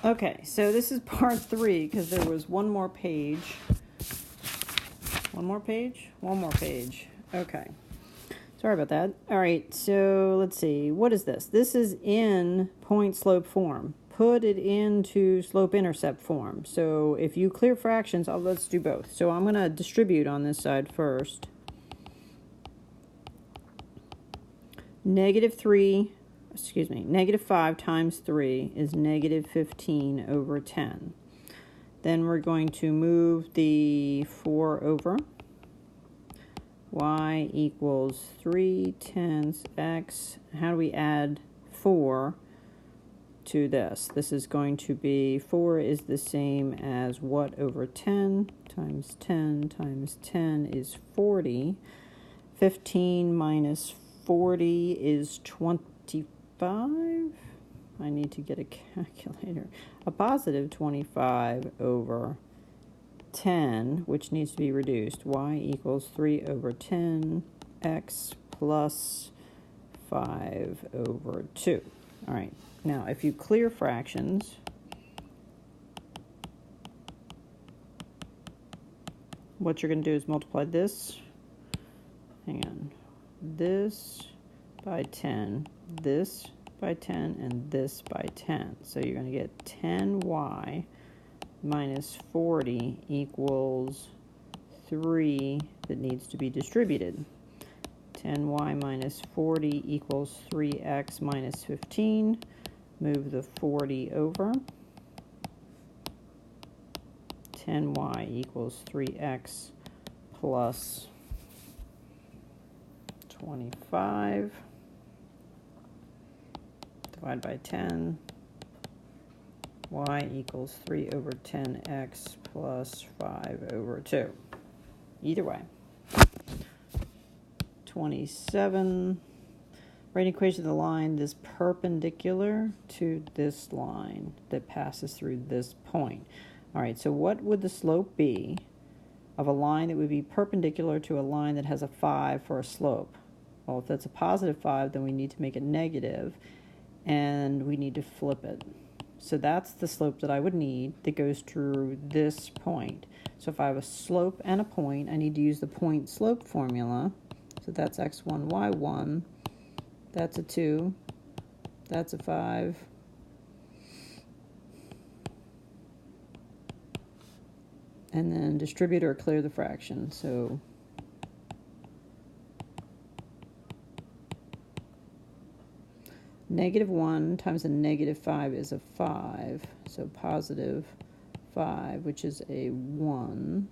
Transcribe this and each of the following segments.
Okay, so this is part 3 because there was one more page. One more page? One more page. Okay. Sorry about that. All right, so let's see. What is this? This is in point-slope form. Put it into slope-intercept form. So if you clear fractions, let's do both. So I'm going to distribute on this side first. Negative 5 times 3 is negative 15 over 10. Then we're going to move the 4 over. Y equals 3/10 x. How do we add 4 to this? This is going to be 4 is the same as what over 10 times 10 times 10 is 40. 15 minus 40 is 25. I need to get a calculator. A positive 25 over 10, which needs to be reduced. Y equals 3 over 10 x plus 5 over 2. All right, now if you clear fractions, what you're going to do is multiply this, this by 10, this by 10, and this by 10. So you're going to get 10y minus 40 equals 3 that needs to be distributed. 10y minus 40 equals 3x minus 15. Move the 40 over. 10y equals 3x plus 25. Divide by 10. Y equals 3 over 10x plus 5 over 2. Either way. 27. Write an equation of the line that's perpendicular to this line that passes through this point. All right, so what would the slope be of a line that would be perpendicular to a line that has a 5 for a slope? Well, if that's a positive 5, then we need to make it negative, and we need to flip it. So that's the slope that I would need that goes through this point. So if I have a slope and a point, I need to use the point slope formula. So that's x1, y1. That's a 2. That's a 5. And then distribute or clear the fraction. So negative 1 times a negative 5 is a 5. So positive 5, which is a 1.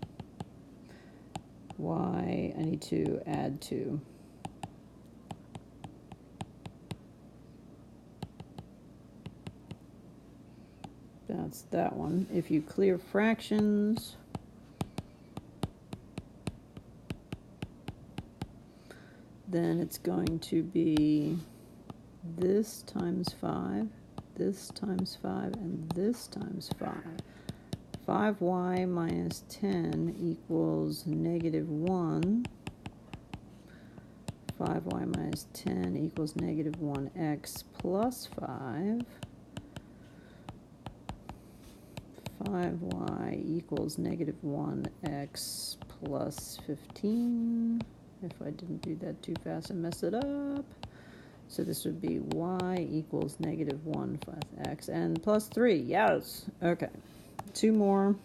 Y, I need to add 2. That's that one. If you clear fractions, then it's going to be this times 5, this times 5, and this times 5. 5y minus 10 equals negative 1. 5y minus 10 equals negative 1x plus 5. 5y equals negative 1x plus 15. If I didn't do that too fast and mess it up. So this would be y equals negative 1 plus x and plus 3. Yes. Okay. 2 more.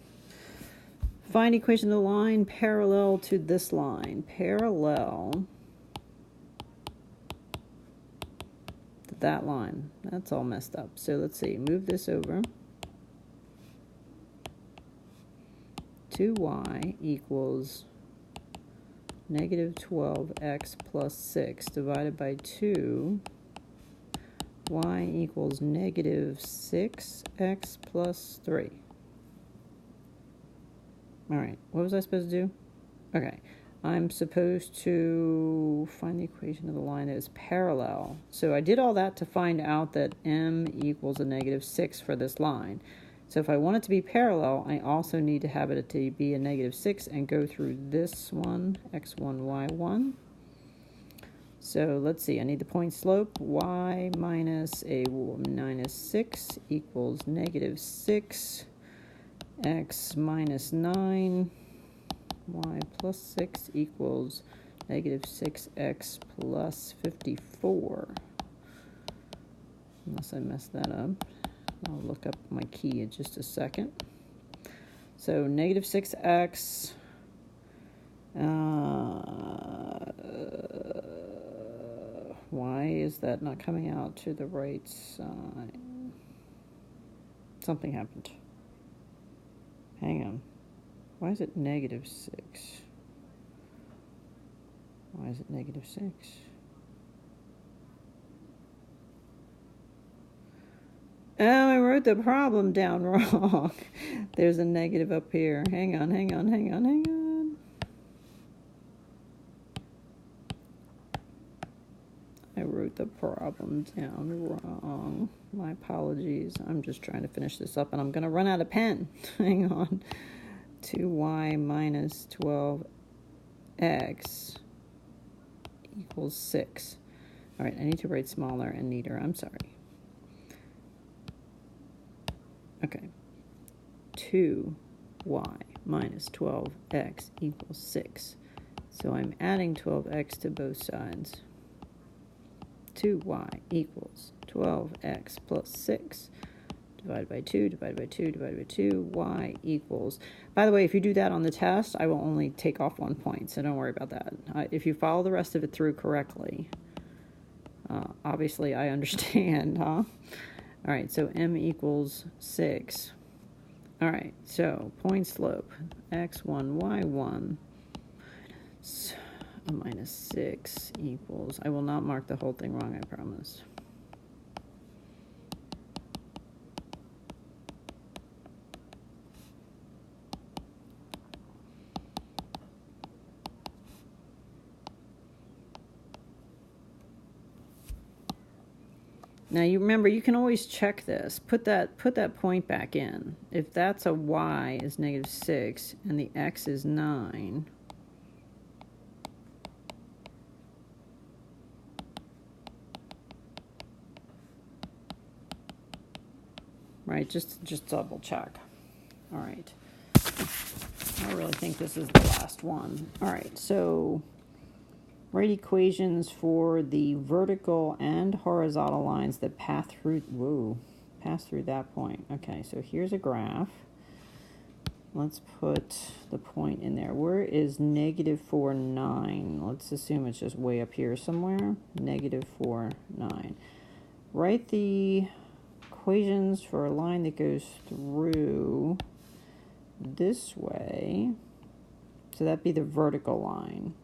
Find equation of the line parallel to this line. Parallel to that line. That's all messed up. So let's see. Move this over. 2y equals negative 12x plus 6 divided by 2. Y equals negative 6x plus 3. All right, what was I supposed to do? Okay, I'm supposed to find the equation of the line that is parallel. So I did all that to find out that m equals a negative 6 for this line. So if I want it to be parallel, I also need to have it to be a negative 6 and go through this one, x1, y1. So let's see, I need the point slope. Y minus a minus 6 equals negative 6. X minus 9. Y plus 6 equals negative 6x plus 54. Unless I messed that up. I'll look up my key in just a second. So negative 6x. Why is that not coming out to the right side? Something happened. Hang on. Why is it negative 6? Why is it negative 6? Oh, I wrote the problem down wrong. There's a negative up here. Hang on. I wrote the problem down wrong. My apologies. I'm just trying to finish this up, and I'm going to run out of pen. Hang on. 2y minus 12x equals 6. All right, I need to write smaller and neater. I'm sorry. Okay. 2y minus 12x equals 6. So I'm adding 12x to both sides. 2y equals 12x plus 6 divided by 2, divided by 2, divided by 2, y equals... By the way, if you do that on the test, I will only take off 1 point, so don't worry about that. If you follow the rest of it through correctly, obviously I understand, huh? All right, so m equals 6. All right, so point slope, x1, y1, minus 6 equals... I will not mark the whole thing wrong, I promise. Now you remember, you can always check this. Put that point back in. If that's a y is negative 6 and the x is 9, right? Just double check. All right. I really think this is the last one. All right, so write equations for the vertical and horizontal lines that pass through that point. Okay, so here's a graph. Let's put the point in there. Where is negative 4, 9? Let's assume it's just way up here somewhere. Negative 4, 9. Write the equations for a line that goes through this way. So that'd be the vertical line.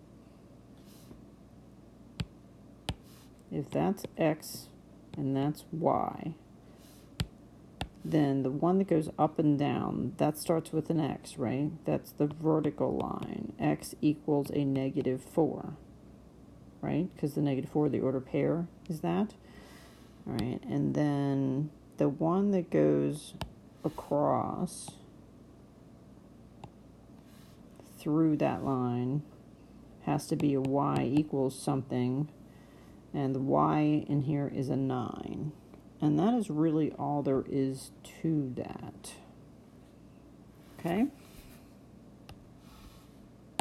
If that's x and that's y, then the one that goes up and down, that starts with an x, right? That's the vertical line. X equals a negative 4, right? Because the negative 4, the order pair is that. All right, and then the one that goes across through that line has to be a y equals something. And the y in here is a 9. And that is really all there is to that. Okay?